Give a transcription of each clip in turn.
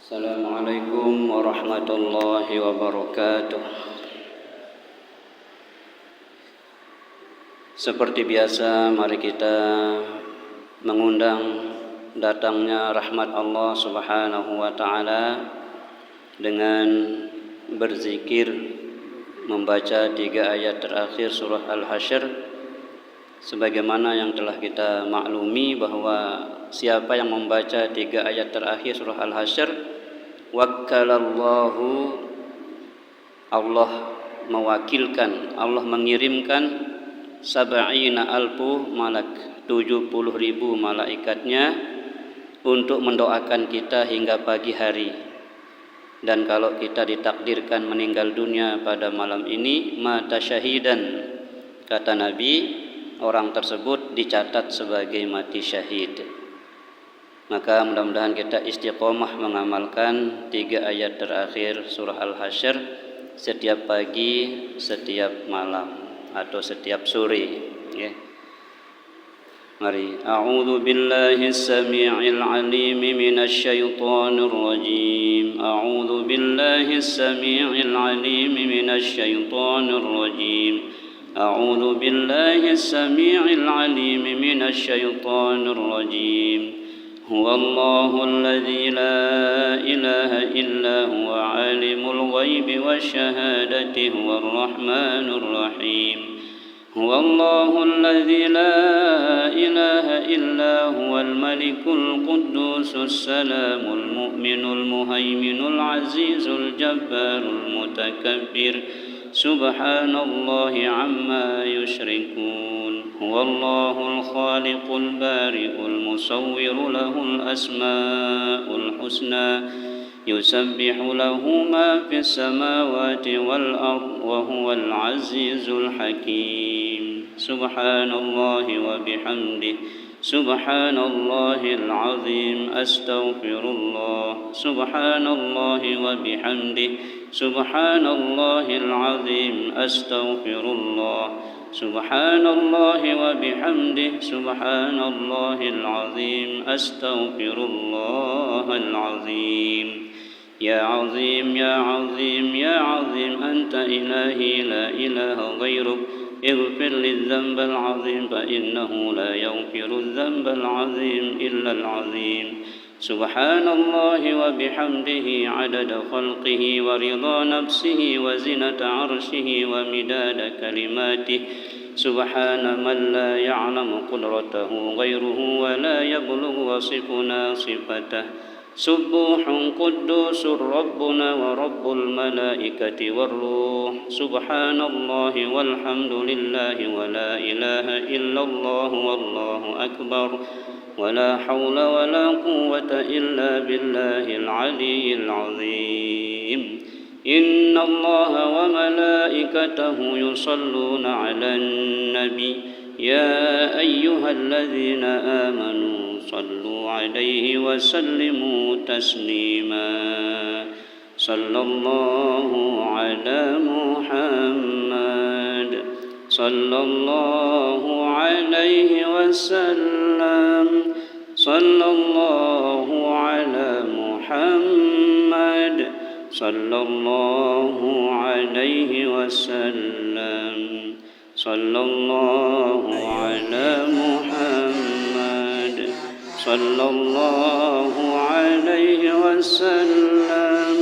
Assalamualaikum warahmatullahi wabarakatuh. Seperti biasa, mari kita mengundang datangnya rahmat Allah Subhanahu wa taala dengan berzikir, membaca 3 ayat terakhir surah Al-Hasyr, sebagaimana yang telah kita maklumi bahwa siapa yang membaca 3 ayat terakhir surah Al-Hasyr, wakkalallahu, Allah mewakilkan, Allah mengirimkan sab'ina alfu malak, 70.000 malaikatnya untuk mendoakan kita hingga pagi hari. Dan kalau kita ditakdirkan meninggal dunia pada malam ini, mata syahidan, kata Nabi, orang tersebut dicatat sebagai mati syahid. Maka mudah-mudahan kita istiqomah mengamalkan 3 ayat terakhir surah Al-Hasyr setiap pagi, setiap malam atau setiap sore, ya. Mari. A'udzu billahi as-sami'il 'alim minasy syaithanir rajim. A'udzu billahi as-sami'il 'alim minasy syaithanir rajim. A'udzu billahi as-sami'il 'alim minasy syaithanir rajim. هو الله الذي لا إله إلا هو عالم الغيب والشهادة هو الرحمن الرحيم. هو الله الذي لا إله إلا هو الملك القدوس السلام المؤمن المهيمن العزيز الجبار المتكبر سبحان الله عما يشركون. هو الله الخالق البارئ المصور له الأسماء الحسنى يسبح له ما في السماوات والأرض وهو العزيز الحكيم. سبحان الله وبحمده سبحان الله العظيم أستغفر الله. سبحان الله وبحمده سبحان الله العظيم أستغفر الله. سبحان الله وبحمده سبحان الله العظيم أستغفر الله العظيم. يا عظيم يا عظيم يا عظيم أنت إلهي لا إله غيرك. اغفر لي الذنب العظيم فإنه لا يغفر الذنب العظيم إلا العظيم. سبحان الله وبحمده عدد خلقه ورضا نفسه وزنة عرشه ومداد كلماته. سبحان من لا يعلم قدرته غيره ولا يبلغ وصفنا صفته. سبوح قدوس ربنا ورب الملائكة والروح. سبحان الله والحمد لله ولا إله إلا الله والله أكبر ولا حول ولا قوة إلا بالله العلي العظيم. إن الله وملائكته يصلون على النبي يا أيها الذين آمنوا صلوا عليه وسلموا تسليما. صلى الله على محمد صلى الله عليه وسلم. صلى الله على محمد صلى الله عليه وسلم. صلى الله على محمد صلى الله عليه وسلم.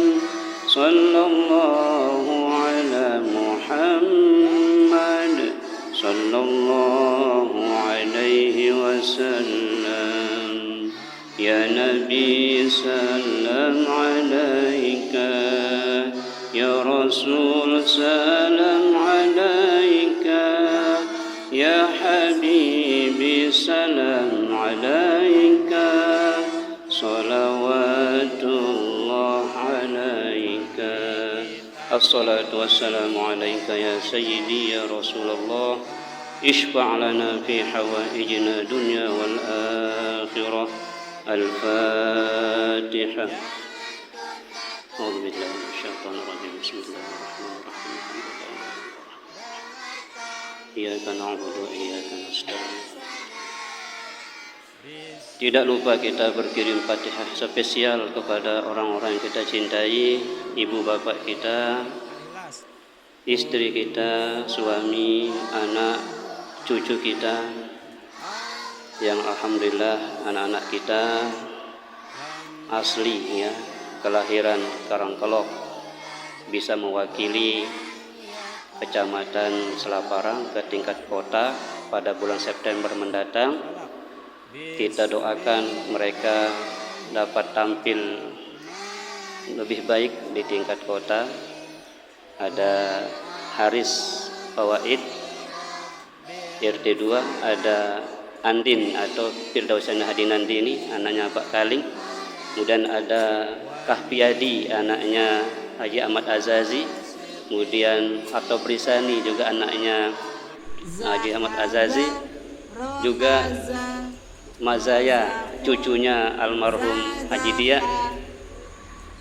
صلى الله على محمد صلى الله عليه وسلم. يا نبي سلام عليك. يا رسول سلام عليك. يا حبيبي سلام عليك. صلوات الله عليك. الصلاة والسلام عليك يا سيدي يا رسول الله. اشفع لنا في حوائجنا دنيا والآخرة. الفاتحة. أعوذ بالله من الشيطان الرجيم. بسم الله الرحمن الرحيم. إياك نعبد وإياك نستعين. Tidak lupa kita berkirim Fatihah spesial kepada orang-orang yang kita cintai, ibu bapak kita, istri kita, suami, anak, cucu kita, yang alhamdulillah anak-anak kita asli ya, kelahiran Karangkelok, bisa mewakili Kecamatan Selaparang ke tingkat kota pada bulan September mendatang. Kita doakan mereka dapat tampil lebih baik di tingkat kota. Ada Haris Fawaid RT 2, ada Andin atau Firdausana Hadinandini, anaknya Pak Kaling. Kemudian ada Kahpiadi, anaknya Haji Ahmad Azazi. Kemudian Atau Brisani juga anaknya Haji Ahmad Azazi. Juga Mazaya, cucunya almarhum Haji Dia.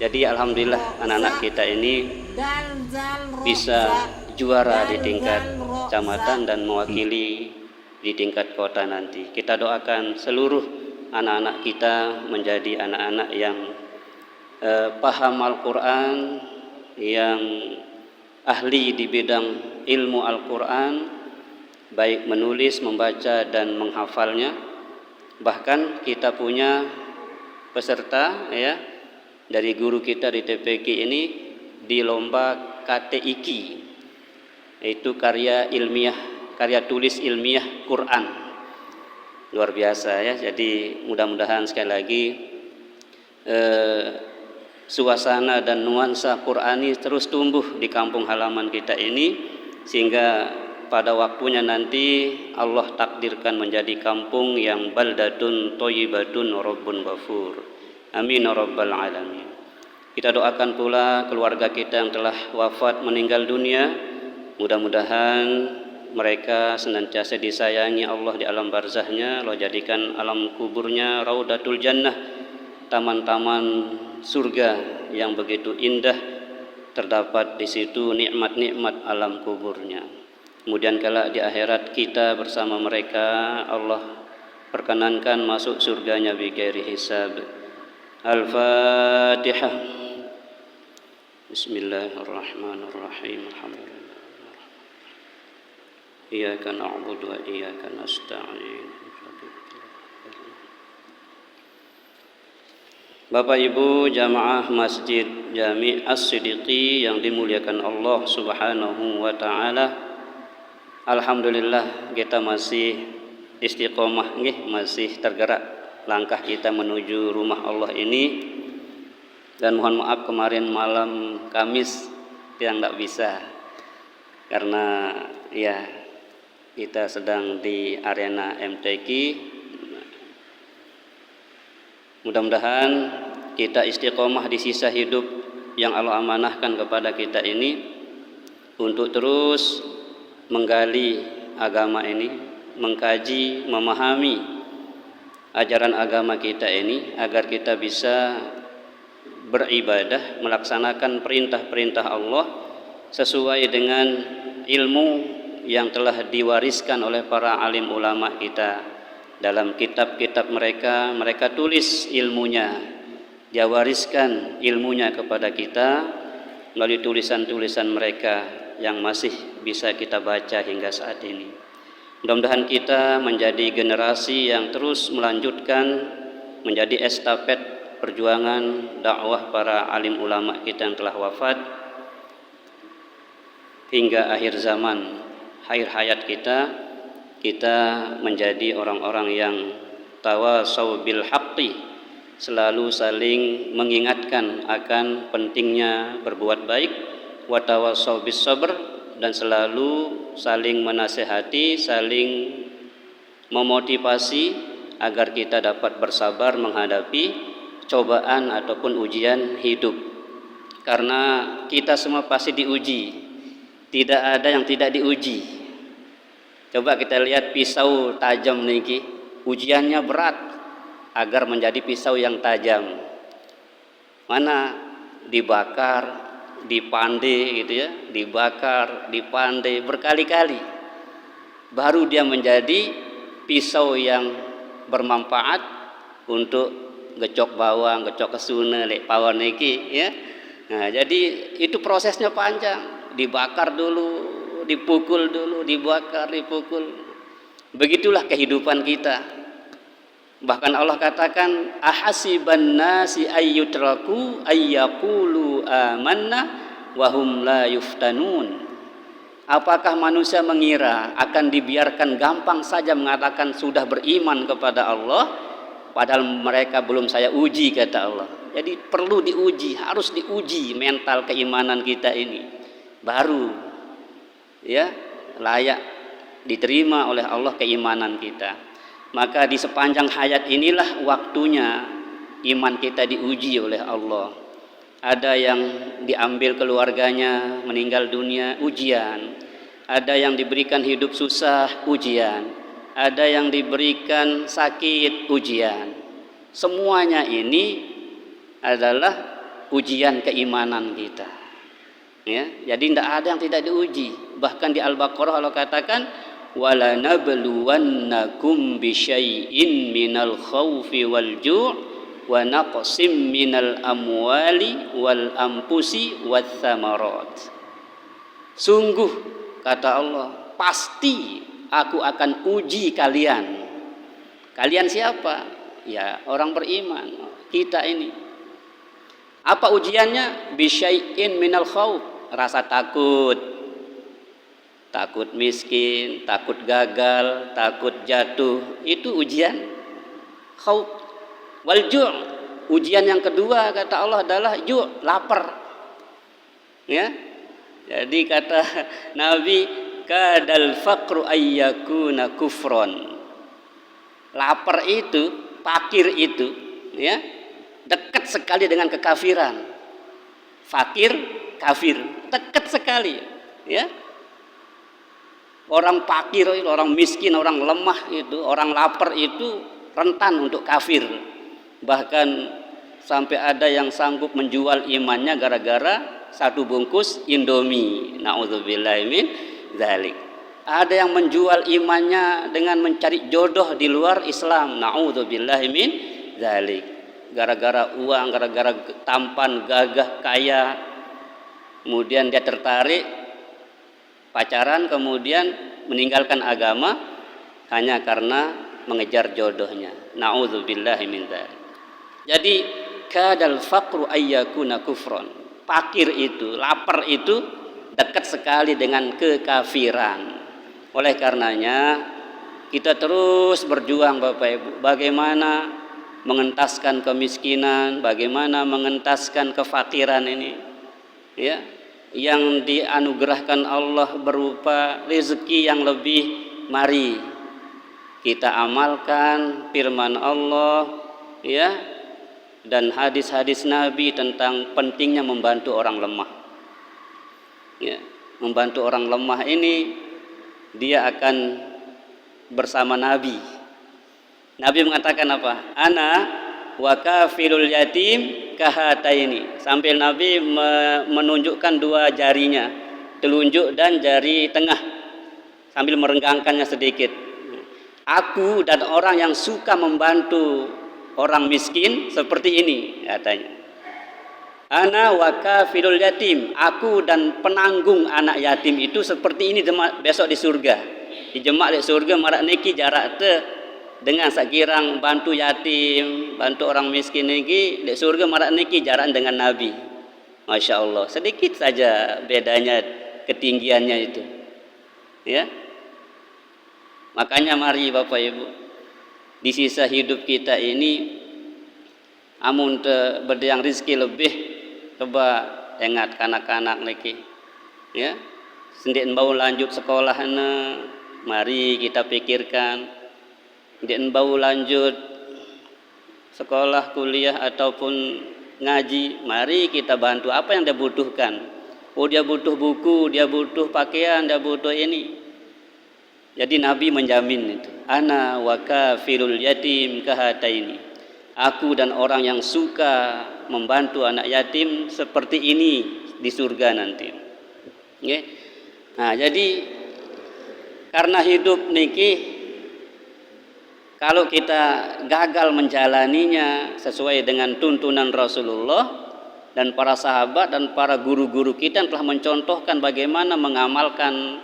Jadi alhamdulillah anak-anak kita ini bisa juara di tingkat kecamatan dan mewakili di tingkat kota nanti. Kita doakan seluruh anak-anak kita menjadi anak-anak yang paham Al-Quran, yang ahli di bidang ilmu Al-Quran, baik menulis, membaca dan menghafalnya. Bahkan kita punya peserta ya dari guru kita di TPQ ini di lomba KTIQ, yaitu karya ilmiah, karya tulis ilmiah Quran. Luar biasa ya. Jadi mudah-mudahan sekali lagi suasana dan nuansa Qurani terus tumbuh di kampung halaman kita ini, sehingga pada waktunya nanti Allah takdirkan menjadi kampung yang baldatun thayyibatun rabbun ghafur. Amin ya rabbal alamin. Kita doakan pula keluarga kita yang telah wafat meninggal dunia. Mudah-mudahan mereka senantiasa disayangi Allah di alam barzahnya. Allah jadikan alam kuburnya raudatul jannah, taman-taman surga yang begitu indah. Terdapat di situ nikmat-nikmat alam kuburnya. Kemudian kelak di akhirat kita bersama mereka, Allah perkenankan masuk surganya bighairi hisab. Al-Fatihah. Bismillahirrahmanirrahim. Alhamdulillah. Iyyaka na'budu wa iyyaka nasta'in. Bapak Ibu jamaah Masjid Jami' As-Siddiqi yang dimuliakan Allah Subhanahu wa taala. Alhamdulillah kita masih istiqomah nggih, masih tergerak langkah kita menuju rumah Allah ini. Dan mohon maaf kemarin malam Kamis yang tidak bisa, karena ya kita sedang di arena MTQ. Mudah-mudahan kita istiqomah di sisa hidup yang Allah amanahkan kepada kita ini untuk terus menggali agama ini, mengkaji, memahami ajaran agama kita ini, agar kita bisa beribadah, melaksanakan perintah-perintah Allah sesuai dengan ilmu yang telah diwariskan oleh para alim ulama kita. Dalam kitab-kitab mereka, mereka tulis ilmunya, dia wariskan ilmunya kepada kita melalui tulisan-tulisan mereka yang masih bisa kita baca hingga saat ini. Mudah-mudahan kita menjadi generasi yang terus melanjutkan, menjadi estafet perjuangan dakwah para alim ulama kita yang telah wafat hingga akhir zaman, akhir hayat kita menjadi orang-orang yang tawasau bil haqqi, selalu saling mengingatkan akan pentingnya berbuat baik, wa tawasau bis sabr, dan selalu saling menasehati, saling memotivasi agar kita dapat bersabar menghadapi cobaan ataupun ujian hidup. Karena kita semua pasti diuji, tidak ada yang tidak diuji. Coba kita lihat pisau tajam niki, ujiannya berat agar menjadi pisau yang tajam. Mana dibakar, dipandai gitu ya, dibakar, dipandai berkali-kali, baru dia menjadi pisau yang bermanfaat, untuk gecok bawang, gecok kesuna lek pawon niki ya. Nah, jadi itu prosesnya panjang, dibakar dulu, dipukul dulu, dibakar, dipukul. Begitulah kehidupan kita. Bahkan Allah katakan ahasiban nasi ayyutraku ayyaqulu amanna wa hum la yuftanun. Apakah manusia mengira akan dibiarkan gampang saja mengatakan sudah beriman kepada Allah, padahal mereka belum saya uji, kata Allah. Jadi perlu diuji, harus diuji mental keimanan kita ini, baru ya layak diterima oleh Allah keimanan kita. Maka di sepanjang hayat inilah waktunya iman kita diuji oleh Allah. Ada yang diambil keluarganya, meninggal dunia, ujian. Ada yang diberikan hidup susah, ujian. Ada yang diberikan sakit, ujian. Semuanya ini adalah ujian keimanan kita. Ya, jadi tidak ada yang tidak diuji. Bahkan di Al-Baqarah Allah katakan, wala nabluwannakum bisyai'in minal khawfi wal ju' wa naqsim minal amwali wal ampusi wath thamarat. Sungguh kata Allah, pasti aku akan uji kalian. Kalian siapa? Ya orang beriman, kita ini. Apa ujiannya? Bisyai'in minal khawf, rasa takut, takut miskin, takut gagal, takut jatuh, itu ujian khawf. Wal ju', ujian yang kedua kata Allah adalah ju', lapar. Ya. Jadi kata Nabi, kadal faqru ayyakuna kufron. Lapar itu, fakir itu, ya, dekat sekali dengan kekafiran. Fakir, kafir, dekat sekali, ya. Orang fakir, orang miskin, orang lemah itu, orang lapar itu rentan untuk kafir. Bahkan sampai ada yang sanggup menjual imannya gara-gara satu bungkus Indomie. Na'udzubillahi min dzalik. Ada yang menjual imannya dengan mencari jodoh di luar Islam. Na'udzubillahi min dzalik. Gara-gara uang, gara-gara tampan, gagah, kaya, kemudian dia tertarik pacaran, kemudian meninggalkan agama hanya karena mengejar jodohnya. Na'udzubillahi min dzalik. Jadi kadal faqru ayyakuna kufron. Fakir itu, lapar itu dekat sekali dengan kekafiran. Oleh karenanya kita terus berjuang Bapak Ibu, bagaimana mengentaskan kemiskinan, bagaimana mengentaskan kefakiran ini. Ya, yang dianugerahkan Allah berupa rezeki yang lebih, mari kita amalkan firman Allah, ya, dan hadis-hadis Nabi tentang pentingnya membantu orang lemah. Ya, membantu orang lemah ini dia akan bersama Nabi. Nabi mengatakan apa? Ana wa kafilul yatim kahataini. Sambil Nabi menunjukkan dua jarinya, telunjuk dan jari tengah, sambil merenggangkannya sedikit. Aku dan orang yang suka membantu orang miskin seperti ini, katanya. Ana wa kafilul yatim, aku dan penanggung anak yatim itu seperti ini besok di surga. Di jemak di surga marak niki jarak te dengan sakirang bantu yatim, bantu orang miskin niki di surga marak niki jarak dengan Nabi. Masya Allah, sedikit saja bedanya ketinggiannya itu. Ya. Makanya mari Bapak Ibu, di sisa hidup kita ini amun berdang rizki lebih, coba ingat kanak-kanak lagi, ya, sendik bau lanjut sekolah mari kita pikirkan, sendik bau lanjut sekolah, kuliah ataupun ngaji, mari kita bantu apa yang dia butuhkan. Oh, dia butuh buku, dia butuh pakaian, dia butuh ini. Jadi Nabi menjamin itu. Ana wa kafilul yatim kahataini. Aku dan orang yang suka membantu anak yatim seperti ini di surga nanti. Okay. Nah, jadi karena hidup niki kalau kita gagal menjalaninya sesuai dengan tuntunan Rasulullah dan para sahabat dan para guru-guru kita yang telah mencontohkan bagaimana mengamalkan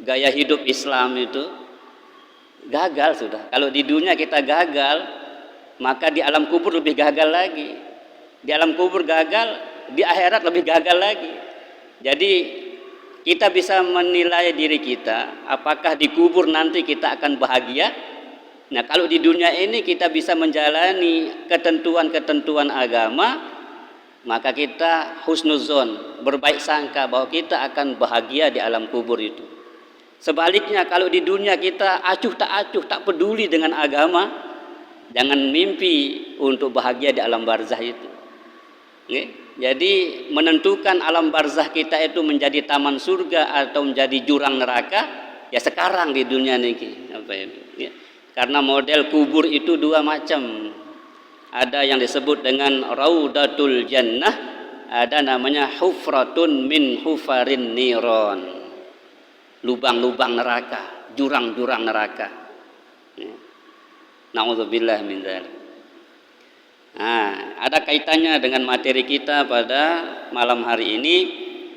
gaya hidup Islam itu, gagal sudah. Kalau di dunia kita gagal, maka di alam kubur lebih gagal lagi. Di alam kubur gagal, di akhirat lebih gagal lagi. Jadi kita bisa menilai diri kita, apakah di kubur nanti kita akan bahagia. Nah, kalau di dunia ini kita bisa menjalani ketentuan-ketentuan agama, maka kita husnuzon, berbaik sangka bahwa kita akan bahagia di alam kubur itu. Sebaliknya kalau di dunia kita acuh, tak peduli dengan agama, jangan mimpi untuk bahagia di alam barzah itu. Jadi menentukan alam barzah kita itu menjadi taman surga atau menjadi jurang neraka, ya sekarang di dunia ini. Karena model kubur itu dua macam. Ada yang disebut dengan raudatul jannah, ada namanya hufratun min hufarin niron. Lubang-lubang neraka, jurang-jurang neraka. Na'udzubillah min dzalik. Nah, ada kaitannya dengan materi kita pada malam hari ini,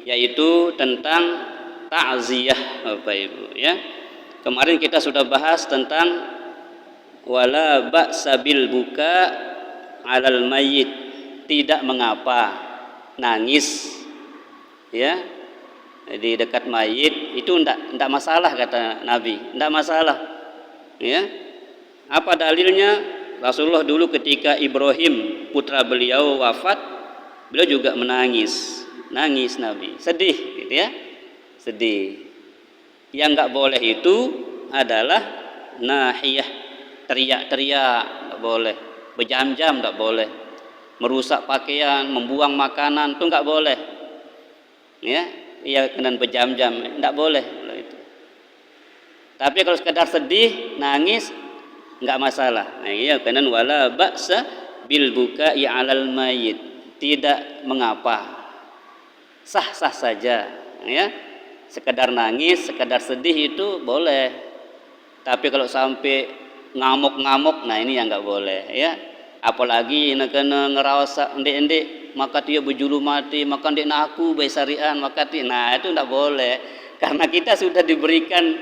yaitu tentang ta'ziyah, Bapak Ibu ya. Kemarin kita sudah bahas tentang wala ba'sa bil buka 'alal mayyit, tidak mengapa nangis ya di dekat mayit itu enggak masalah, kata Nabi, enggak masalah ya. Apa dalilnya? Rasulullah dulu ketika Ibrahim putra beliau wafat, beliau juga nangis Nabi, sedih gitu ya, sedih. Yang enggak boleh itu adalah nahiyah, teriak-teriak enggak boleh, berjam-jam enggak boleh, merusak pakaian, membuang makanan itu enggak boleh ya. Iya, kena berjam-jam, tidak boleh itu. Tapi kalau sekedar sedih, nangis, enggak masalah. Nah, iya, kena wala ba'sa bil buka'i 'alal mayyit, tidak mengapa, sah-sah saja ya. Sekedar nangis, sekedar sedih itu boleh. Tapi kalau sampai ngamuk-ngamuk, nah ini yang enggak boleh ya. Apalagi kena ngerasa endek-endek, maka dia berjulu mati, maka dia aku besarian, maka dia, nah itu tidak boleh. Karena kita sudah diberikan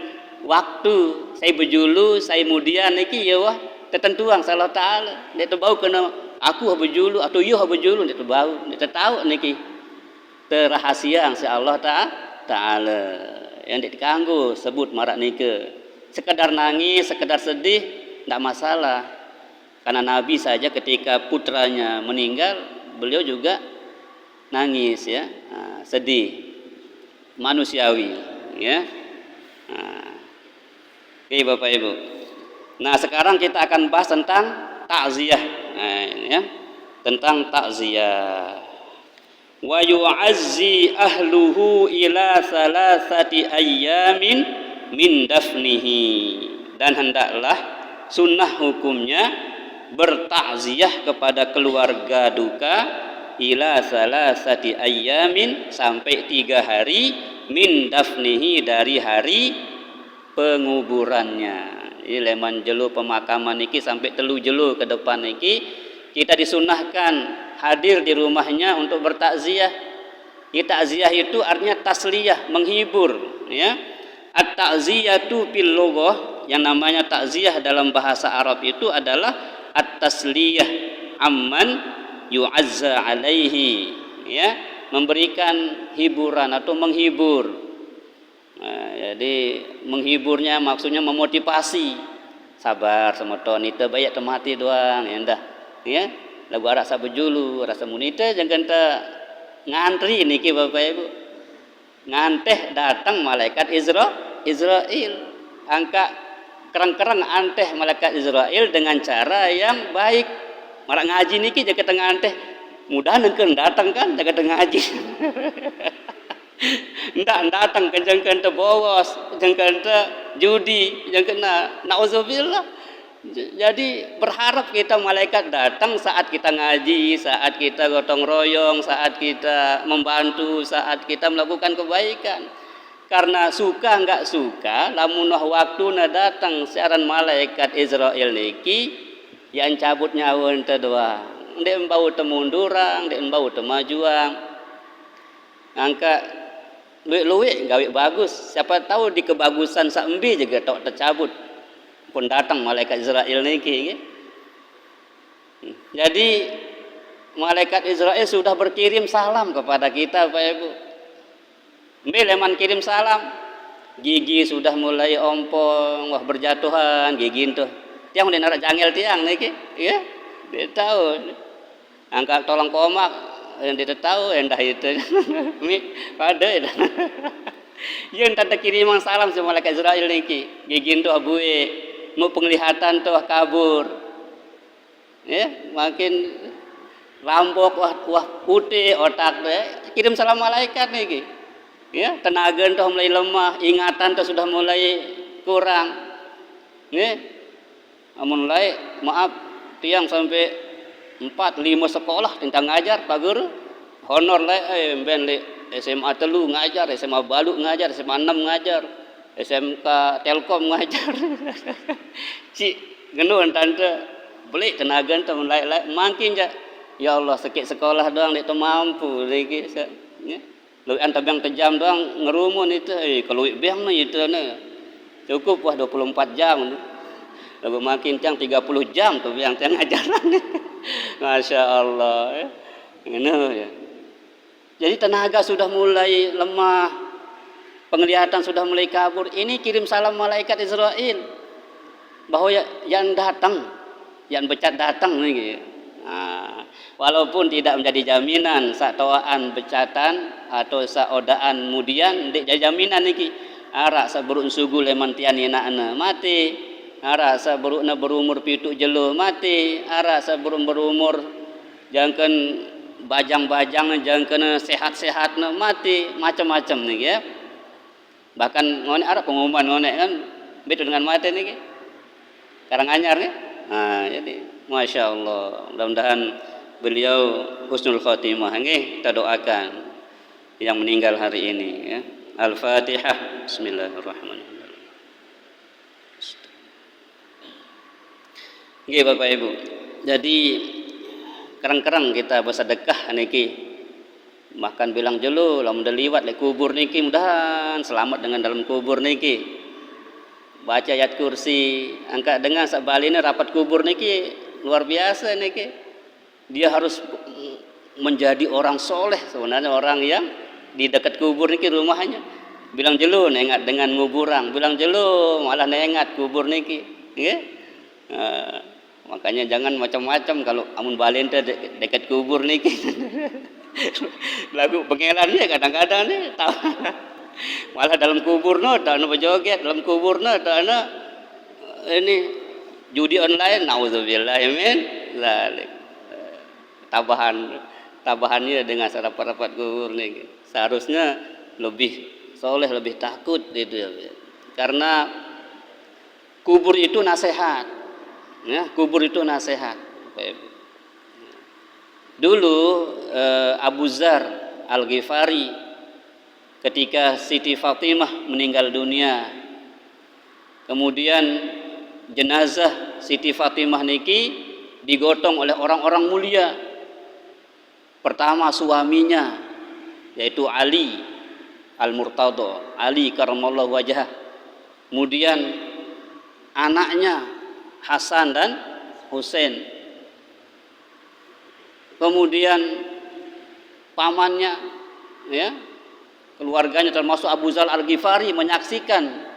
waktu, saya berjulu, saya mudian, niki ya wah ketentuan Allah Ta'ala. Dia tahu kena aku berjulu atau yo berjulu, dia tahu, dia tahu niki rahasia yang Allah Ta'ala yang dikanggu sebut marak nika. Sekedar nangis, sekedar sedih, tidak masalah. Karena Nabi saja ketika putranya meninggal, beliau juga nangis ya, sedih, manusiawi ya. Oke Bapak Ibu. Nah sekarang kita akan bahas tentang takziah, ya, tentang takziah. Wa yu'azzi ahluhu ila salasati ayyamin min dafnihi, dan hendaklah sunnah hukumnya bertakziah kepada keluarga duka ila salasati ayyamin, sampai 3 hari min dafnihi, dari hari penguburannya. Ini leman jelu pemakaman niki sampai 3 jelu ke depan niki kita disunahkan hadir di rumahnya untuk bertakziah. Takziah itu artinya tasliyah, menghibur ya. At-ta'ziyatu fil lughah, yang namanya takziah dalam bahasa Arab itu adalah at-tasliyah amman yu'azza alaihi ya, memberikan hiburan atau menghibur. Jadi menghiburnya maksudnya memotivasi, sabar sama tonita banyak temati doang ya ndah ya, lagu rasa berjulu rasa munita jangan ta ngantri niki Bapak Ibu, nganteh datang malaikat Israel, angka kerang-kerang anteh malaikat Israel dengan cara yang baik. Marak ngaji niki jaga tengah anteh, mudah nengkeun datang kan jaga tengah ngaji. Ndak datang kenjengkeun teu bolos, jengkeun teu judi, jengkeun nauzubillah. Jadi berharap kita malaikat datang saat kita ngaji, saat kita gotong royong, saat kita membantu, saat kita melakukan kebaikan. Karena suka enggak suka, lamun waktu na datang siaran malaikat Israel niki yang cabut nyawa ente doang. Ndek embau temundurang, ndek embau temajuang. Angka luwe-luwe gawe bagus. Siapa tahu di kebagusan saembi juga tok tercabut. Pun datang malaikat Israel niki. Jadi malaikat Israel sudah berkirim salam kepada kita, Bapak Ibu. Leman kirim salam, gigi sudah mulai ompong, wah berjatuhan gigi itu. Tiang udah narak jangel tiang niki, ya, dia tahu. Angkat tolong komak, yang dia tahu, endah itu. Mi pada itu. Yang tanda kiriman salam sama malaikat Israel niki, gigi itu abue, mau penglihatan tuh kabur, ya, makin rambok wah putih otak deh, kirim salam malaikat niki. Ya, tenaga entah mulai lemah, ingatan entah sudah mulai kurang. Nih, mulai maaf tiang sampai 4-5 sekolah tentang ngajar Pak Guru. Honor lah ben le SMA telu ngajar, SMA Balu ngajar, SMA 6 ngajar, SMK Telkom ngajar. Ci genuan tante beli tenaga entah mulai makin ya Allah sekit sekolah doang itu mampu lagi ya. Lu antar yang kejam doang ngerumun itu, kalau biang nih itu nih cukup wah 24 jam, lalu makin tiang 30 jam tuh biang tiang ajaran, masya Allah, ya. Jadi tenaga sudah mulai lemah, penglihatan sudah mulai kabur. Ini kirim salam malaikat Israel bahwa yang datang, yang becat datang nih. Nah, walaupun tidak menjadi jaminan saktoaan becatan atau saodaan mudian ndik jaminan niki arak saburuk sugu leman tianina mati arak saburukna berumur pitu jelo mati arak saburuk berumur jangken bajang-bajang jangken sehat-sehatna mati macam-macam niki ya. Bahkan ngone arak pengumuman ngone kan beda dengan mati niki Karanganyar nih. Nah, jadi masya Allah, mudah-mudahan beliau husnul khotimah. Nggih, kita doakan yang meninggal hari ini ya. Al-Fatihah. Bismillahirrahmanirrahim. Nggih Bapak Ibu. Jadi kerang-kerang kita bersedekah niki. Bahkan bilang jelo lamun liwat le kubur niki mudahan selamat dengan dalam kubur niki. Baca ayat kursi, angkat dengan sabalina rapat kubur niki luar biasa niki. Dia harus menjadi orang soleh sebenarnya, orang yang di dekat kubur niki rumahnya. Bilang jelo nengat dengan nguburang, bilang jelo malah nengat kubur niki. Ya? Makanya jangan macam-macam kalau amun balen dekat kubur niki. Lagu pengelannya kadang-kadang nih tahu. Malah dalam kubur no tak berjoget, dalam kubur no tak ini judi online, nauzubillah min zalik. Tabahannya dengan rapat-rapat kubur nih. Seharusnya lebih soleh, lebih takut gitu ya. Karena kubur itu nasihat. Ya, kubur itu nasihat. Dulu Abu Dzar Al-Ghifari ketika Siti Fatimah meninggal dunia, kemudian jenazah Siti Fatimah niki digotong oleh orang-orang mulia. Pertama suaminya yaitu Ali Al-Murtadha, Ali karramallahu wajhah. Kemudian anaknya Hasan dan Husain. Kemudian pamannya ya, keluarganya termasuk Abu Dzar Al-Ghifari menyaksikan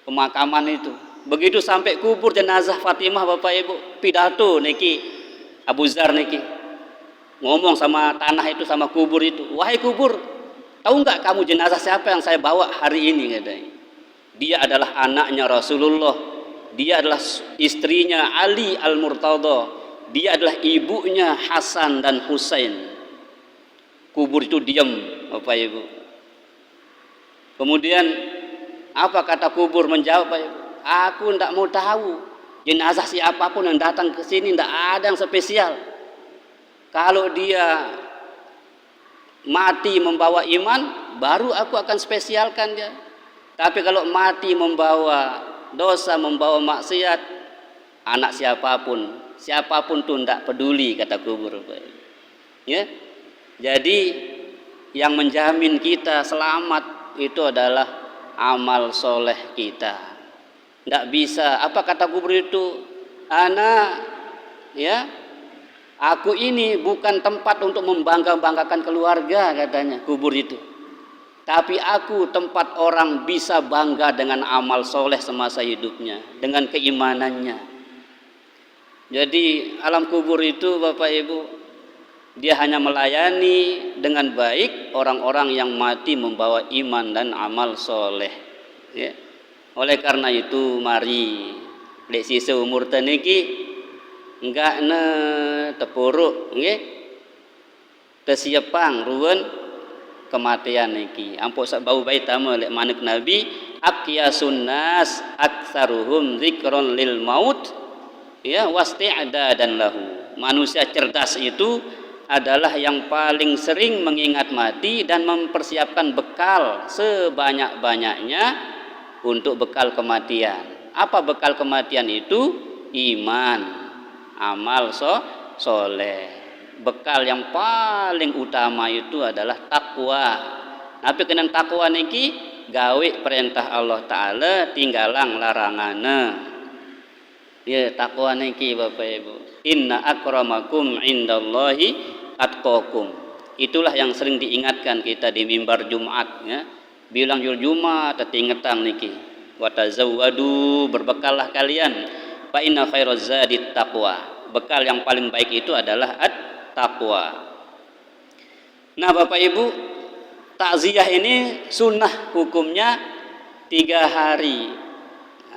pemakaman itu. Begitu sampai kubur jenazah Fatimah Bapak Ibu, pidato niki Abu Dzar niki ngomong sama tanah itu, sama kubur itu, wahai kubur, tahu nggak kamu jenazah siapa yang saya bawa hari ini? Katanya. Dia adalah anaknya Rasulullah, dia adalah istrinya Ali Al-Murtadha, dia adalah ibunya Hasan dan Husain. Kubur itu diam Bapak Ibu. Kemudian apa kata kubur menjawab, Bapak Ibu? Aku tidak mau tahu jenazah siapapun yang datang ke sini, tidak ada yang spesial. Kalau dia mati membawa iman, baru aku akan spesialkan dia. Tapi kalau mati membawa dosa, membawa maksiat, anak siapapun tuh tidak peduli, kata kubur. Ya, jadi yang menjamin kita selamat itu adalah amal soleh kita. Tidak bisa. Apa kata kubur itu? Aku ini bukan tempat untuk membanggakan keluarga, katanya kubur itu. Tapi aku tempat orang bisa bangga dengan amal soleh semasa hidupnya, dengan keimanannya. Jadi alam kubur itu, Bapak Ibu, dia hanya melayani dengan baik orang-orang yang mati membawa iman dan amal soleh. Ya. Oleh karena itu, mari lek sisa umur teniki enggak tepuruk, nggih, tesiepang ruwen kematian niki. Ampun sak bau bait tama lek manik Nabi, aqyasun nas aktsaruhum dzikron lil maut, ya, wasti'dadan lahu. Manusia cerdas itu adalah yang paling sering mengingat mati dan mempersiapkan bekal sebanyak-banyaknya untuk bekal kematian. Apa bekal kematian itu? Iman, amal soleh. Bekal yang paling utama itu adalah takwa. Tapi kena takwa niki gawe perintah Allah Ta'ala, tinggalang larangana. Ya, takwa niki Bapak Ibu. Inna akramakum indallahi atqakum. Itulah yang sering diingatkan kita di mimbar Jumat, ya. Bilang Jumat tetingetang niki. Wa tazawwadu, berbekallah kalian. Fa inna khairaz zadit taqwa. Bekal yang paling baik itu adalah takwa. Nah, Bapak Ibu, takziah ini sunnah hukumnya 3 hari.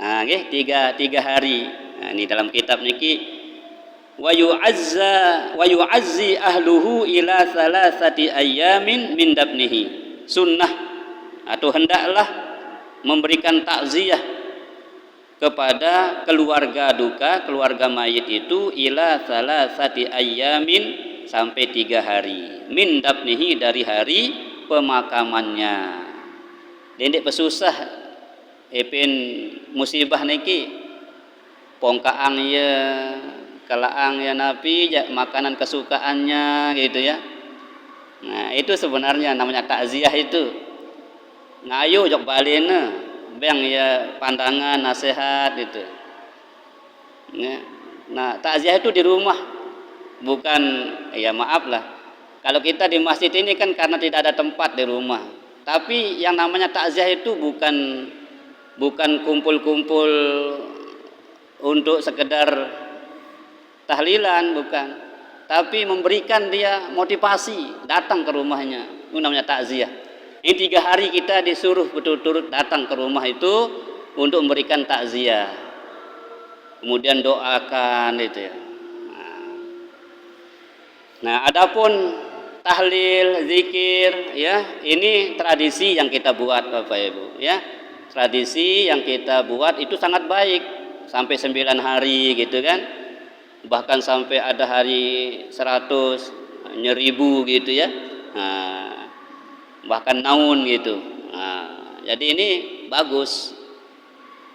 Nah, okay, tiga hari. Nah, ini dalam kitab niki wa yu'azzi ahluhu ila thalathati ayyamin min dabnihi. Sunnah atau hendaklah memberikan takziah kepada keluarga duka, keluarga mayit itu ila thalathati ayyamin, sampai 3 hari, min dabnihi, dari hari pemakamannya. Dendek pesusah epin musibah niki pongkaang ya, kalaang ya napi ya, makanan kesukaannya gitu ya. Nah, itu sebenarnya namanya takziah itu. Ngayo jok balena bang ya, pandangan nasihat itu. Nah, takziah itu di rumah, bukan, ya maaf lah, kalau kita di masjid ini kan karena tidak ada tempat di rumah. Tapi yang namanya takziah itu bukan kumpul-kumpul untuk sekedar tahlilan, bukan. Tapi memberikan dia motivasi datang ke rumahnya, itu namanya takziah. Ini 3 hari kita disuruh betul-betul datang ke rumah itu untuk memberikan takziah. Kemudian doakan itu ya. Nah, adapun tahlil, zikir, ya, ini tradisi yang kita buat Bapak Ibu, ya. Tradisi yang kita buat itu sangat baik, sampai 9 hari gitu kan. Bahkan sampai ada hari 100, 1000 gitu ya. Nah, bahkan naun gitu. Nah, jadi ini bagus.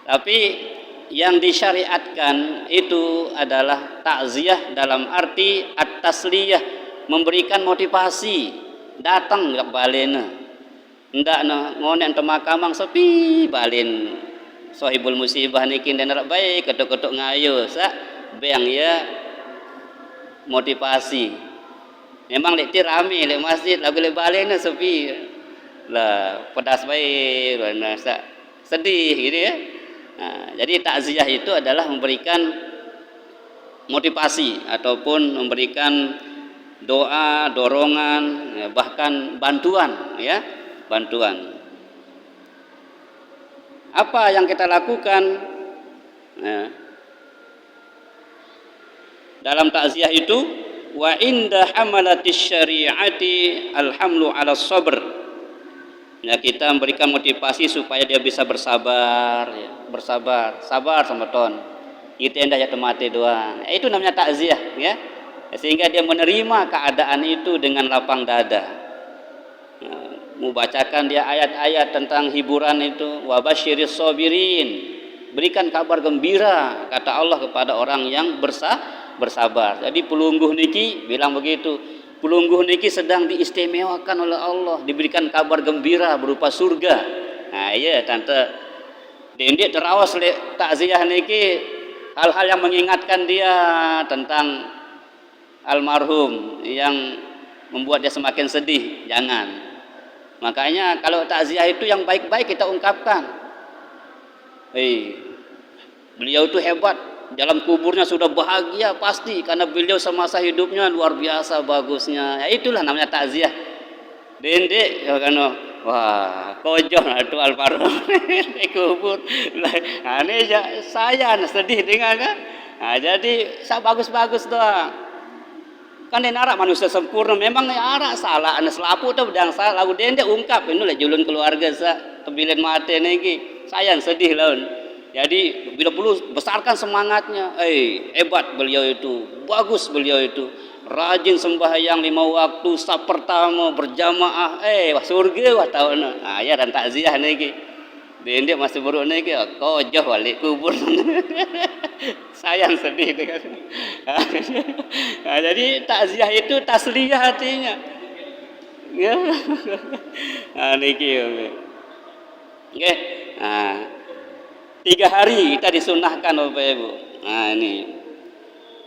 Tapi yang disyariatkan itu adalah takziah dalam arti at-tasliyah, memberikan motivasi, datang ke balena. Ndak ngonen temakamang sepi balen sahibul musibah niki ndak baik, ketuk-ketuk ngayo sak beng ya, motivasi. Memang lek rame lek masjid lagu lek balena sepi. Lah pedas baik, sak sedih gitu ya. Nah, jadi takziah itu adalah memberikan motivasi ataupun memberikan doa, dorongan, ya, bahkan bantuan, ya, bantuan. Apa yang kita lakukan, ya, dalam takziah itu? Wa inda hamalatis syari'ati alhamlu ala sabr. Ya, kita memberikan motivasi supaya dia bisa bersabar, ya, sabar sama ton. Itu endah ya mati doang. Itu namanya takziah, ya. Sehingga dia menerima keadaan itu dengan lapang dada. membacakan dia ayat-ayat tentang hiburan itu. Wa basyiris sabirin, berikan kabar gembira kata Allah kepada orang yang bersabar. Jadi pelungguh niki bilang begitu, pelungguh niki sedang diistimewakan oleh Allah, diberikan kabar gembira berupa surga. Nah iya tante, dia terawas oleh takziah niki hal-hal yang mengingatkan dia tentang almarhum yang membuat dia semakin sedih. Jangan. Makanya kalau takziah itu yang baik-baik kita ungkapkan. Beliau itu hebat, dalam kuburnya sudah bahagia pasti karena beliau semasa hidupnya luar biasa bagusnya. Ya itulah namanya takziah. Dendek ya kan, wah kojoh itu almarhum di kubur. Nah, ini saya sedih dengan kan. Nah, jadi saya bagus-bagus doang. Kan dia narak manusia sempurna, memang narak salah ane selapu tu bedang salah lagu dia ungkap ini lah julun keluarga sa tebilen mati niki sayang sedih laun. Jadi bila perlu besarkan semangatnya. Hebat beliau itu, bagus beliau itu, rajin sembahyang 5 waktu, saf pertama berjamaah, wah surga wah tahun. Ah ya dan takziah niki. Dia masih buruk niki, kojoh balik kubur. Sayang sedih dengan. Nah, jadi takziah itu tasliyah artinya. Ya. Nah, niki. Oke. Nah, 3 hari kita disunahkan Bapak Ibu. Nah, ini.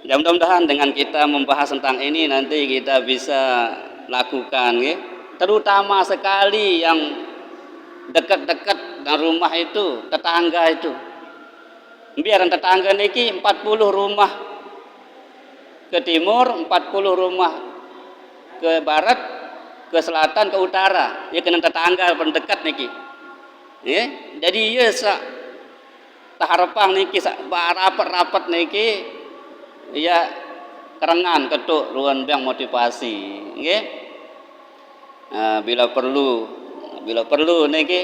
Ya, mudah-mudahan dengan kita membahas tentang ini nanti kita bisa lakukan ya. Terutama sekali yang dekat-dekat dan rumah itu, tetangga itu. Biar tetangga niki 40 rumah ke timur, 40 rumah ke barat, ke selatan, ke utara. Ya kena tetangga pendekat niki. Ya, jadi ya sak taharapang niki sak rapat-rapat niki ya kerengan ketuk ruang bang motivasi, nggih. Bila perlu niki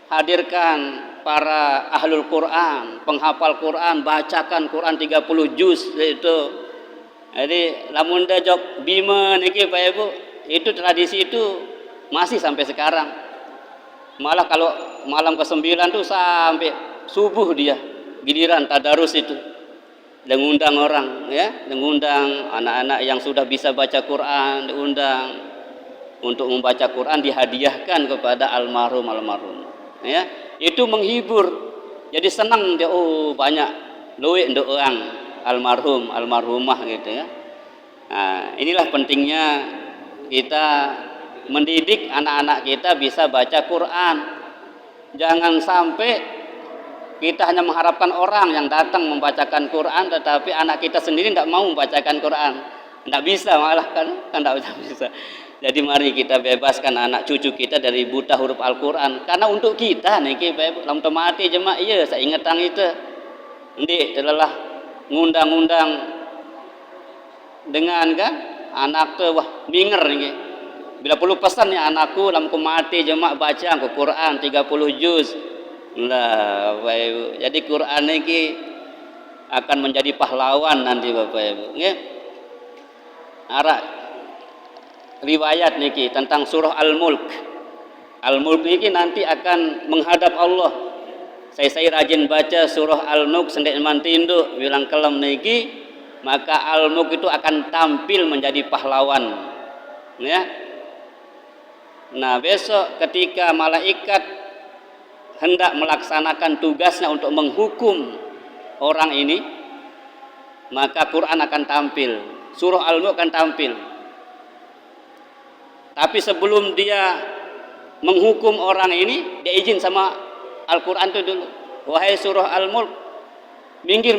hadirkan para ahlul Quran, penghafal Quran, bacakan Quran 30 juz itu. Jadi lamun jok bima niki Pak Ibu, itu tradisi itu masih sampai sekarang. Malah kalau malam ke-9 tuh sampai subuh dia giliran tadarus itu. Dan ngundang orang ya, mengundang anak-anak yang sudah bisa baca Quran, diundang untuk membaca Quran, dihadiahkan kepada almarhum ya. Itu menghibur, jadi senang dia, banyak luwih ndoang almarhumah gitu ya. Nah, inilah pentingnya kita mendidik anak-anak kita bisa baca Quran. Jangan sampai kita hanya mengharapkan orang yang datang membacakan Quran, tetapi anak kita sendiri tidak mau membacakan Quran. Tidak bisa, malah kan tidak bisa. Jadi mari kita bebaskan anak cucu kita dari buta huruf Al-Quran. Karena untuk kita nih, lamun mati jemaah, iya saya ingat tang itu. Ndi telah ngundang-undang dengan kan anak tuh wah minger nih. Bila perlu pesan nih anakku lamun mati jemaah baca Al-Quran 30 juz. Lah, Bapak Ibu. Jadi Quran ini akan menjadi pahlawan nanti Bapak Ibu. Nggih. Ara riwayat niki tentang surah Al-Mulk. Al-Mulk niki nanti akan menghadap Allah. Saya rajin baca surah Al-Mulk sendek mantindo bilang kelem niki, maka Al-Mulk itu akan tampil menjadi pahlawan. Ya. Nah, besok ketika malaikat hendak melaksanakan tugasnya untuk menghukum orang ini, maka Quran akan tampil, surah Al-Mulk akan tampil. Tapi sebelum dia menghukum orang ini, dia izin sama Al-Quran itu dulu. Wahai surah Al-Mulk, minggir,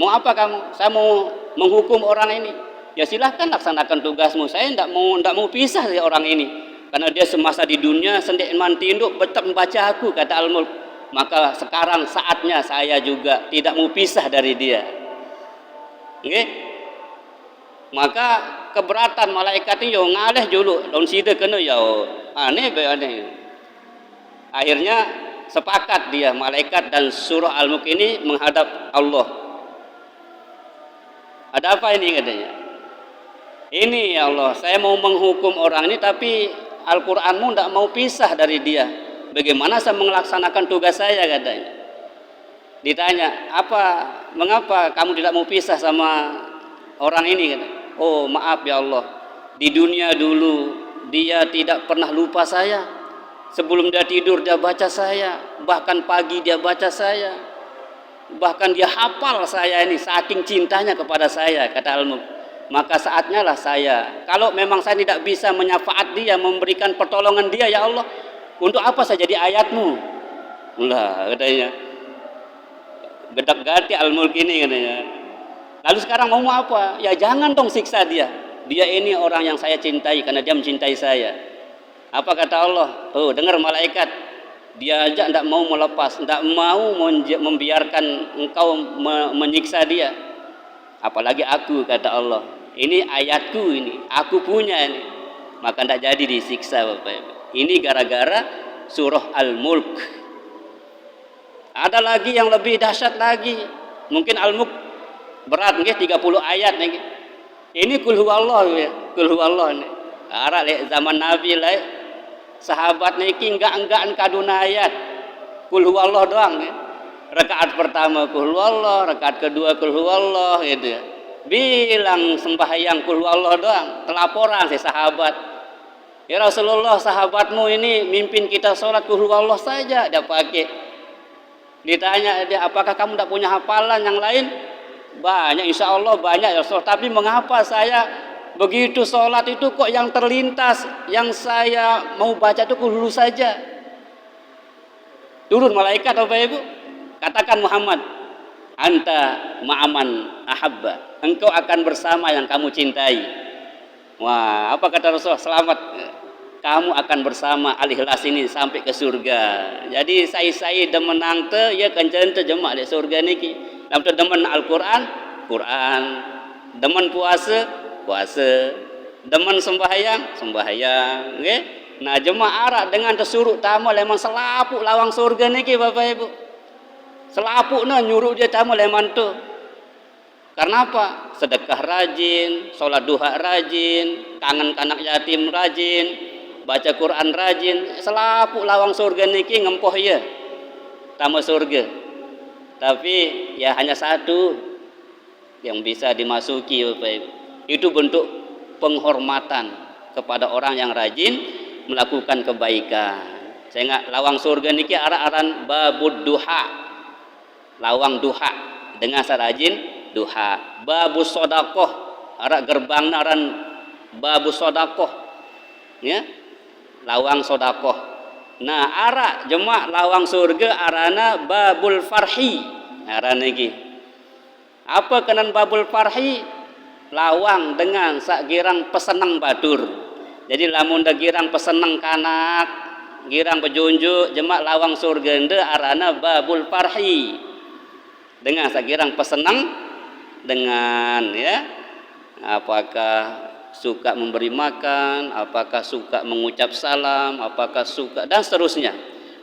mau apa kamu? Saya mau menghukum orang ini. Ya silahkan laksanakan tugasmu, saya tidak mau pisah dari orang ini. Karena dia semasa di dunia sendiri mantindo tetap membaca aku, kata Al-Mulk. Maka sekarang saatnya saya juga tidak mau pisah dari dia. Okay? Maka keberatan malaikat ini yo ngaleh dulu, daun sida kena yo aneh. Akhirnya sepakat dia malaikat dan surah Al-Mulk ini menghadap Allah. Ada apa ini katanya? Ini ya Allah, saya mau menghukum orang ini tapi Al-Qur'anmu tidak mau pisah dari dia. Bagaimana saya melaksanakan tugas saya, katanya. Ditanya, mengapa kamu tidak mau pisah sama orang ini? Oh, maaf ya Allah, di dunia dulu dia tidak pernah lupa saya. Sebelum dia tidur dia baca saya, bahkan pagi dia baca saya, bahkan dia hafal saya ini, saking cintanya kepada saya, kata Al-Mulk. Maka saatnya lah saya, kalau memang saya tidak bisa menyafaat dia, memberikan pertolongan dia, ya Allah, untuk apa saya jadi ayatmu? Lah, katanya, gedak gati Al-Mulk ini, katanya. Lalu sekarang mau apa? Ya jangan dong siksa dia. Dia ini orang yang saya cintai karena dia mencintai saya. Apa kata Allah? Oh, dengar malaikat. Dia aja tidak mau melepas, tidak mau membiarkan engkau menyiksa dia. Apalagi aku, kata Allah. Ini ayatku ini, aku punya ini. Maka tidak jadi disiksa, Bapak Ibu. Ini gara-gara surah Al-Mulk. Ada lagi yang lebih dahsyat lagi. Mungkin Al-Mulk berat nggih 30 ayat nggih. Ini kul huwallah ya, kul huwallah nih. Ara zaman Nabi lah sahabat niki enggak kaduna ayat. Kul huwallah doang ya. Rakaat pertama kul huwallah, rakaat kedua kul huwallah gitu ya. Bilang sembahyang kul huwallah doang, telaporan si sahabat. Ya Rasulullah, sahabatmu ini mimpin kita sholat kul huwallah saja dia pakai. Ditanya dia, apakah kamu tidak punya hafalan yang lain? Banyak, insya Allah banyak ya Rasul. Tapi mengapa saya begitu sholat itu kok yang terlintas, yang saya mau baca itu dulu saja? Turun malaikat, Bapak Ibu, katakan Muhammad, anta ma'aman ahabba, engkau akan bersama yang kamu cintai. Wah, apa kata Rasul? Selamat, kamu akan bersama Al-Ikhlas ini sampai ke surga. Jadi saya demenang te ya kencen te jemaah di surga niki. Lam te demen Al-Qur'an, Quran. Demen puasa, puasa. Demen sembahyang, sembahyang, nggih. Nah, jemaah arak dengan tersuruh tamu lemang selapuk lawang surga niki, Bapak Ibu. Selapukna nyuruh dia tamu lemang tu. Karena apa? Sedekah rajin, sholat duha rajin, kangen anak yatim rajin, baca Quran rajin, selapuk lawang surga niki ngempoh ya tamu surga. Tapi ya hanya satu yang bisa dimasuki, Bapak Ibu. Itu bentuk penghormatan kepada orang yang rajin melakukan kebaikan. Saya ingat lawang surga niki aran babud duha, lawang duha dengan sarajin duha. Babus sodakoh, arak gerbang aran babus sodakoh, ya, lawang sodakoh. Nah, arak jemaah lawang surga arana babul farhi. Arana iki. Apa kenan babul farhi? Lawang dengan sak girang pesenang badur. Jadi lamun da girang pesenang kanak, girang pejunjuk jemaah lawang surga ende arana babul farhi. Dengan sak girang pesenang dengan ya, apakah suka memberi makan, apakah suka mengucap salam, apakah suka dan seterusnya.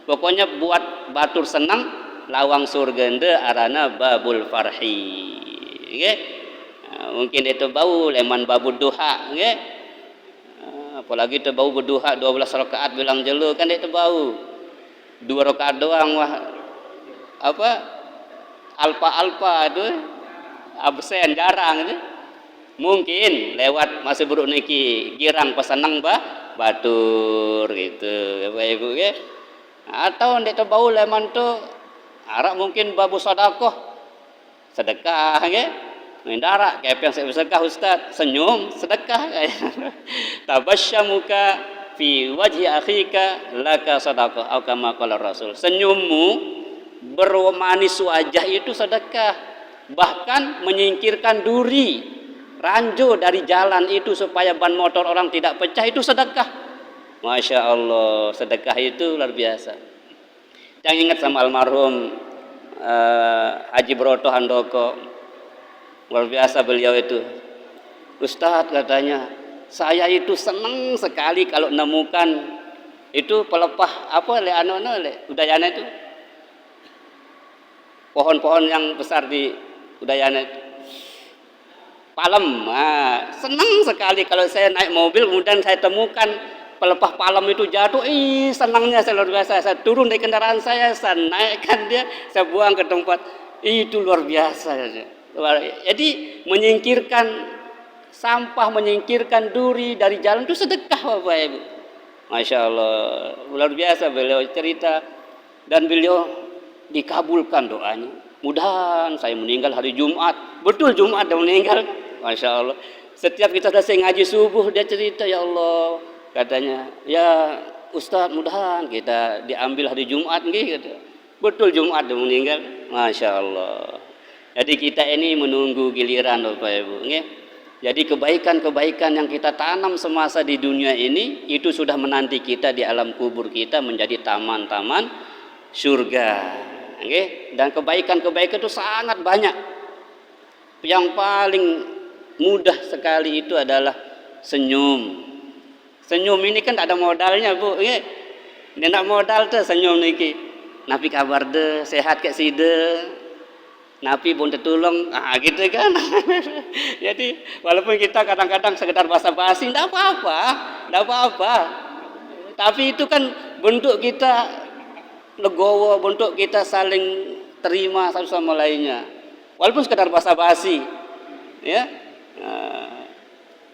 Pokoknya buat batur senang lawang surga ende arana babul farhi. Nggih. Nah, mungkin itu bau leman babud duha, nggih. Apalagi itu bau berduha 12 rakaat bilang jelu kan itu bau. 2 rakaat doang wah apa? Alpa itu absen jarang itu. Mungkin lewat masih buruk niki girang pesenang batur gitu Bapak Ibu ya. Atau ndek bau leman tu arak mungkin babu sedekah sedekah nggih. Mendarak kepeng sedekah Ustaz, senyum sedekah. Tabasyamuka fi wajhi akhika laka sedekah atau kama qala Rasul. Senyummu bermanis wajah itu sedekah. Bahkan menyingkirkan duri ranjau dari jalan itu supaya ban motor orang tidak pecah itu sedekah. Masya Allah, sedekah itu luar biasa. Yang ingat sama almarhum Haji Broto Handoko, luar biasa beliau itu. Ustadz katanya, saya itu senang sekali kalau nemukan itu pelepah apa Udayana itu, pohon-pohon yang besar di Udayana itu. Palem, senang sekali kalau saya naik mobil kemudian saya temukan pelepah palam itu jatuh, senangnya saya luar biasa. Saya turun dari kendaraan saya naikkan dia, saya buang ke tempat. Itu luar biasa. Jadi menyingkirkan sampah, menyingkirkan duri dari jalan itu sedekah Bapak Ibu. Masya Allah, luar biasa beliau cerita. Dan beliau dikabulkan doanya. Mudahan saya meninggal hari Jumat. Betul Jumat dia meninggal. Masya Allah. Setiap kita selesai ngaji subuh dia cerita, ya Allah, katanya, ya Ustadz mudahan kita diambil hari Jumat gitu. Betul Jumat dia meninggal. Masya Allah. Jadi kita ini menunggu giliran Bapak Ibu. Jadi kebaikan-kebaikan yang kita tanam semasa di dunia ini itu sudah menanti kita di alam kubur kita menjadi taman-taman surga. Dan kebaikan-kebaikan itu sangat banyak. Yang paling mudah sekali itu adalah senyum. Senyum ini kan tak ada modalnya Bu. Dia nak modal tuh senyum niki. Napi kabar deh, sehat kek side. Napi pun tertolong, gitu kan. Jadi walaupun kita kadang-kadang sekedar basa-basi, tidak apa-apa. Tapi itu kan bentuk kita legowo, bentuk kita saling terima satu sama lainnya. Walaupun sekedar basa-basi, ya.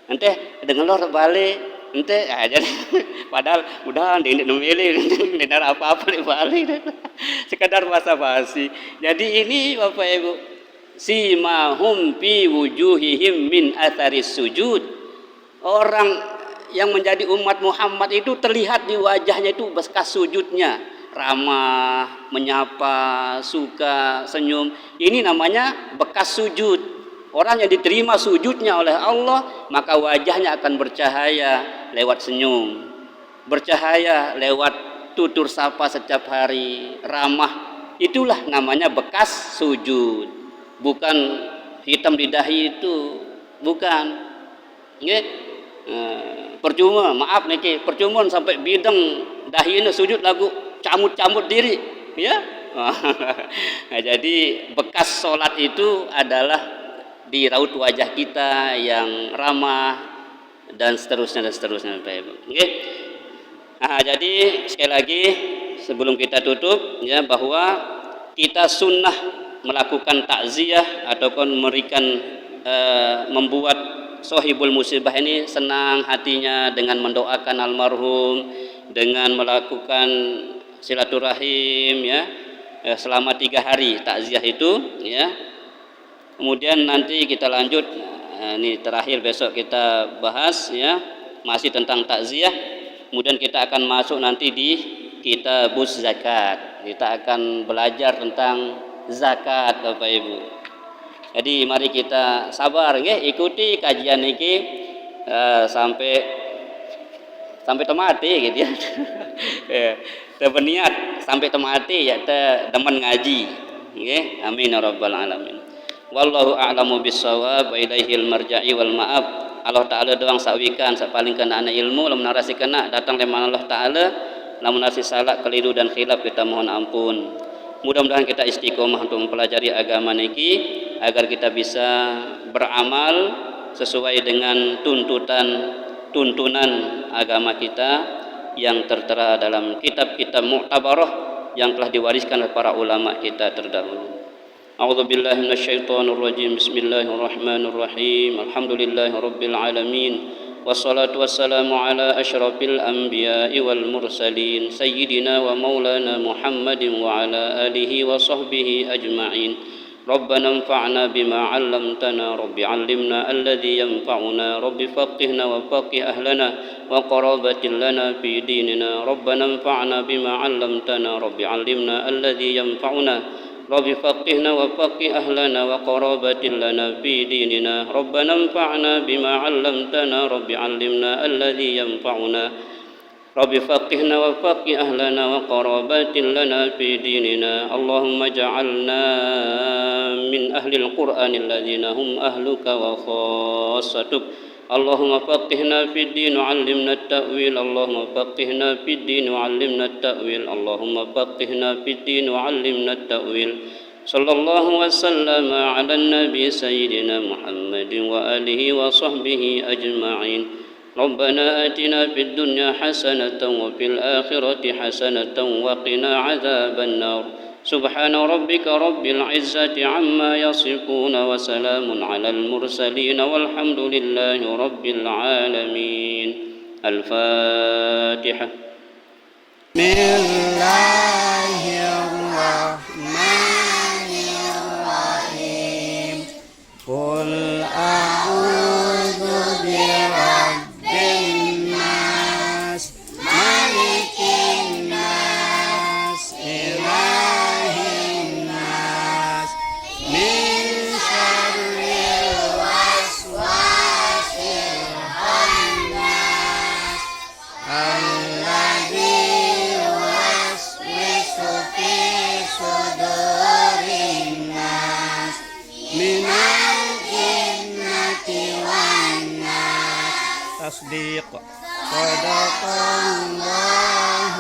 Ente dengar balik, ente jadi padahal udah ini memilih dengar apa-apa di balik. Sekedar basa-basi. Jadi ini Bapak Ibu, simahum fi wujuhihim min atharis sujud. Orang yang menjadi umat Muhammad itu terlihat di wajahnya itu bekas sujudnya. Ramah, menyapa, suka, senyum. Ini namanya bekas sujud. Orang yang diterima sujudnya oleh Allah, maka wajahnya akan bercahaya lewat senyum, bercahaya lewat tutur sapa setiap hari, ramah. Itulah namanya bekas sujud. Bukan hitam di dahi itu, bukan. Percuma, maaf niki, percuma sampai bidang dahi ini sujud lagu camut-camut diri, ya. Nah, jadi bekas sholat itu adalah di raut wajah kita yang ramah dan seterusnya. Nah, jadi sekali lagi sebelum kita tutup, ya, bahwa kita sunnah melakukan takziah ataupun memberikan membuat sohibul musibah ini senang hatinya dengan mendoakan almarhum, dengan melakukan silaturahim, ya, selama 3 hari takziah itu, ya. Kemudian nanti kita lanjut, ini terakhir besok kita bahas, ya, masih tentang takziah. Kemudian kita akan masuk nanti di kitabus zakat. Kita akan belajar tentang zakat Bapak Ibu. Jadi mari kita sabar, ikuti kajian ini sampai temati gitu, ya. Berniat sampai temati, ya, demen ngaji. Amin ya rabbal alamin. Wallahu a'lamu bissawab wa ilaihil marja'i wal ma'ab. Allah Ta'ala doang sawikan sapaling kena anak ilmu, lamun narasi kena datang dari Allah Ta'ala, lamun narasi salah keliru dan khilaf kita mohon ampun. Mudah-mudahan kita istiqomah untuk mempelajari agama niki agar kita bisa beramal sesuai dengan tuntunan agama kita yang tertera dalam kitab-kitab mu'tabarah yang telah diwariskan oleh para ulama kita terdahulu. A'udzu billahi minasyaitonir rajim. Bismillahirrahmanirrahim. Alhamdulillahi rabbil alamin. Wassalatu wassalamu ala asyrafil anbiya'i wal mursalin sayyidina wa maulana Muhammadin wa ala alihi wa sahbihi ajma'in. ربنا انفعنا بما علمتنا رب علمنا الذي ينفعنا رب فقهنا وفقه أهلنا وقرابة لنا في ديننا ربنا انفعنا بما علمتنا رب علمنا الذي ينفعنا رب فقهنا وفقه أهلنا وقرابة لنا في ديننا ربنا انفعنا بما علمتنا رب علمنا الذي ينفعنا رب فقهنا وفقه أهلنا وقرابات لنا في ديننا اللهم اجعلنا من أهل القرآن الذين هم أهلك وخاصتك اللهم فقهنا في الدين وعلمنا التأويل اللهم فقهنا في الدين وعلمنا التأويل اللهم فقهنا في الدين وعلمنا التأويل صلى الله وسلم على النبي سيدنا محمد وآله وصحبه أجمعين ربنا آتنا في الدنيا حسنة وفي الآخرة حسنة وقنا عذاب النار سبحان ربك رب العزة عما يصفون وسلام على المرسلين والحمد لله رب العالمين. الفاتحة. بسم الله الرحمن الرحيم. قل أعوذ برب الناس ملك الناس إله الناس من شر الوسواس الخناس الذي يوسوس في صدور الناس من الجنة والناس. تصديق. صدق الله